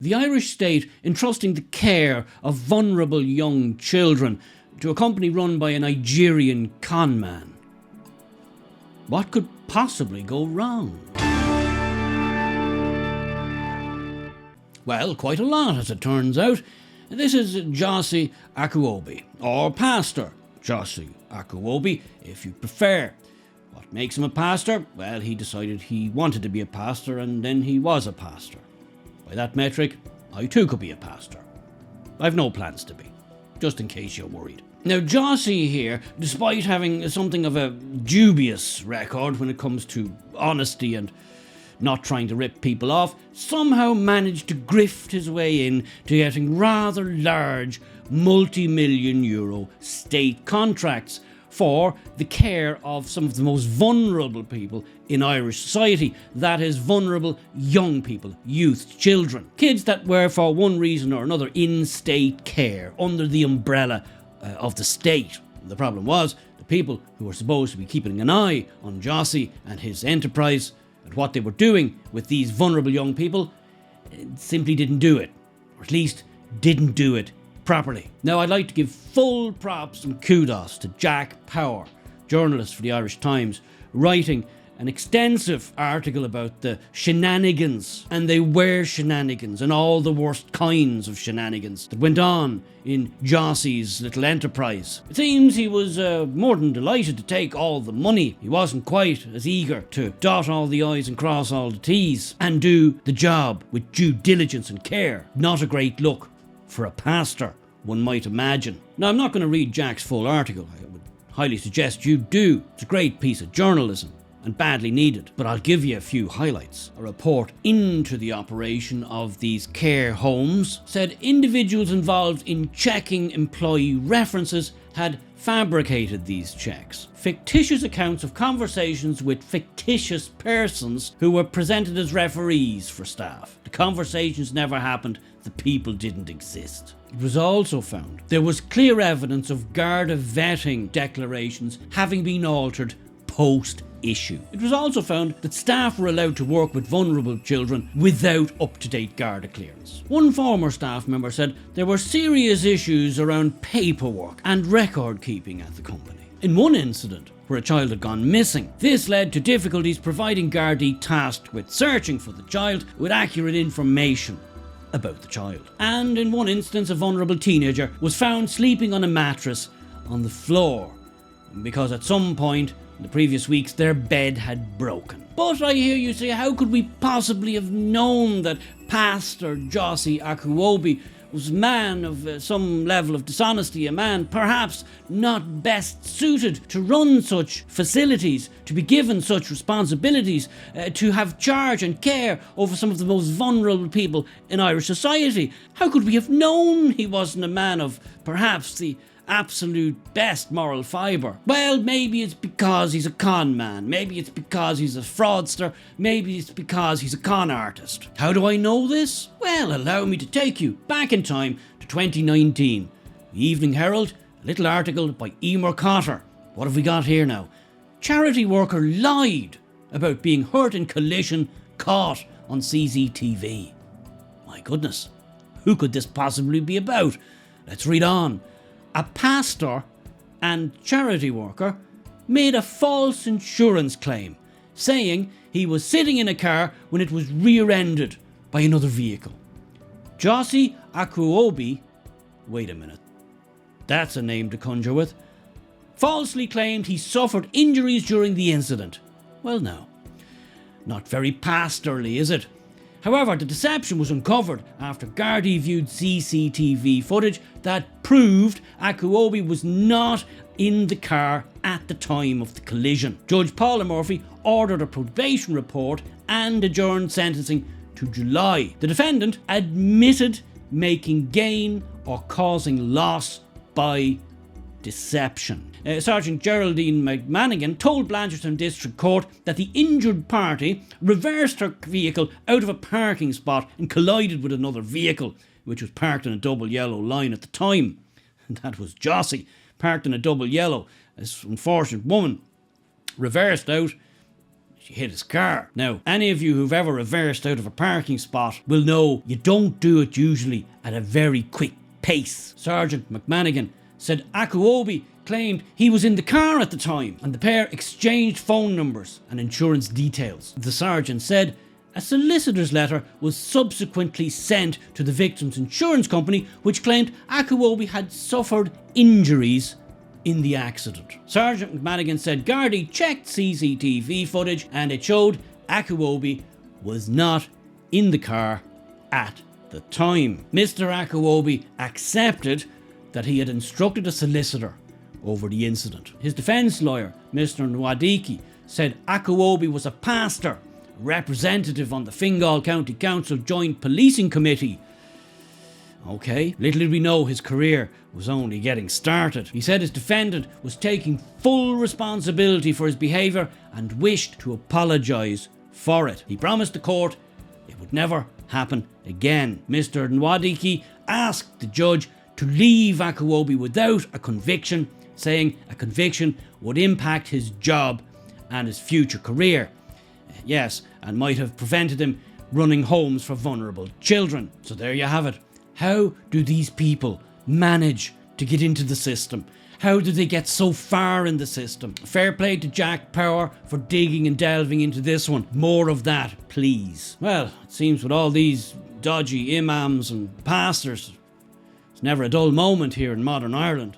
The Irish state entrusting the care of vulnerable young children to a company run by a Nigerian conman. What could possibly go wrong? Well, quite a lot, as it turns out. This is Josie Akuobi, or Pastor Josie Akuobi, if you prefer. What makes him a pastor? Well, he decided he wanted to be a pastor, and then he was a pastor. By that metric, I too could be a pastor. I've no plans to be, just in case you're worried. Now, Josie here, despite having something of a dubious record when it comes to honesty and not trying to rip people off, somehow managed to grift his way in to getting rather large multi-million euro state contracts for the care of some of the most vulnerable people in Irish society. That is, vulnerable young people, youth, children, kids that were for one reason or another in state care under the umbrella of the state. The problem was the people who were supposed to be keeping an eye on Josie and his enterprise and what they were doing with these vulnerable young people simply didn't do it, or at least didn't do it properly. Now, I'd like to give full props and kudos to Jack Power, journalist for the Irish Times, writing an extensive article about the shenanigans, and they were shenanigans, and all the worst kinds of shenanigans that went on in Josie's little enterprise. It seems he was more than delighted to take all the money. He wasn't quite as eager to dot all the I's and cross all the T's and do the job with due diligence and care. Not a great look for a pastor, one might imagine. Now, I'm not going to read Jack's full article. I would highly suggest you do. It's a great piece of journalism and badly needed, but I'll give you a few highlights. A report into the operation of these care homes said individuals involved in checking employee references had fabricated these checks. Fictitious accounts of conversations with fictitious persons who were presented as referees for staff. The conversations never happened, the people didn't exist. It was also found there was clear evidence of Garda vetting declarations having been altered post-issue. It was also found that staff were allowed to work with vulnerable children without up-to-date Garda clearance. One former staff member said there were serious issues around paperwork and record keeping at the company. In one incident, where a child had gone missing, this led to difficulties providing Gardaí tasked with searching for the child with accurate information about the child. And in one instance, a vulnerable teenager was found sleeping on a mattress on the floor because at some point in the previous weeks their bed had broken. But I hear you say, how could we possibly have known that Pastor Josie Akuobi was a man of some level of dishonesty, a man perhaps not best suited to run such facilities, to be given such responsibilities, to have charge and care over some of the most vulnerable people in Irish society? How could we have known he wasn't a man of perhaps the absolute best moral fibre? Well, maybe it's because he's a con man, maybe it's because he's a fraudster, maybe it's because he's a con artist. How do I know this? Well, allow me to take you back in time to 2019. The Evening Herald, a little article by Emer Cotter. What have we got here now? Charity worker lied about being hurt in collision, caught on CCTV. My goodness, who could this possibly be about? Let's read on. A pastor and charity worker made a false insurance claim, saying he was sitting in a car when it was rear-ended by another vehicle. Josie Akuobi, wait a minute, that's a name to conjure with, falsely claimed he suffered injuries during the incident. Well, now, not very pastorly, is it? However, the deception was uncovered after Gardaí viewed CCTV footage that proved Akuobi was not in the car at the time of the collision. Judge Paula Murphy ordered a probation report and adjourned sentencing to July. The defendant admitted making gain or causing loss by deception. Sergeant Geraldine McManigan told Blanchardstown District Court that the injured party reversed her vehicle out of a parking spot and collided with another vehicle, which was parked in a double yellow line at the time. And that was Josie, parked in a double yellow. This unfortunate woman reversed out. she hit his car. Now, any of you who've ever reversed out of a parking spot will know you don't do it usually at a very quick pace. Sergeant McManigan said Akuobi claimed he was in the car at the time, and the pair exchanged phone numbers and insurance details. The sergeant said a solicitor's letter was subsequently sent to the victim's insurance company, which claimed Akuobi had suffered injuries in the accident. Sergeant McManigan said Gardaí checked CCTV footage and it showed Akuobi was not in the car at the time. Mr. Akuobi accepted that he had instructed a solicitor over the incident. His defence lawyer, Mr. Nwadiki, said Akuobi was a pastor, representative on the Fingal County Council Joint Policing Committee. Okay, little did we know his career was only getting started. He said his defendant was taking full responsibility for his behaviour and wished to apologise for it. He promised the court it would never happen again. Mr. Nwadiki asked the judge to leave Akuobi without a conviction, saying a conviction would impact his job and his future career. Yes, and might have prevented him running homes for vulnerable children. So there you have it. How do these people manage to get into the system? How do they get so far in the system? Fair play to Jack Power for digging and delving into this one. More of that, please. Well, it seems with all these dodgy imams and pastors, it's never a dull moment here in modern Ireland.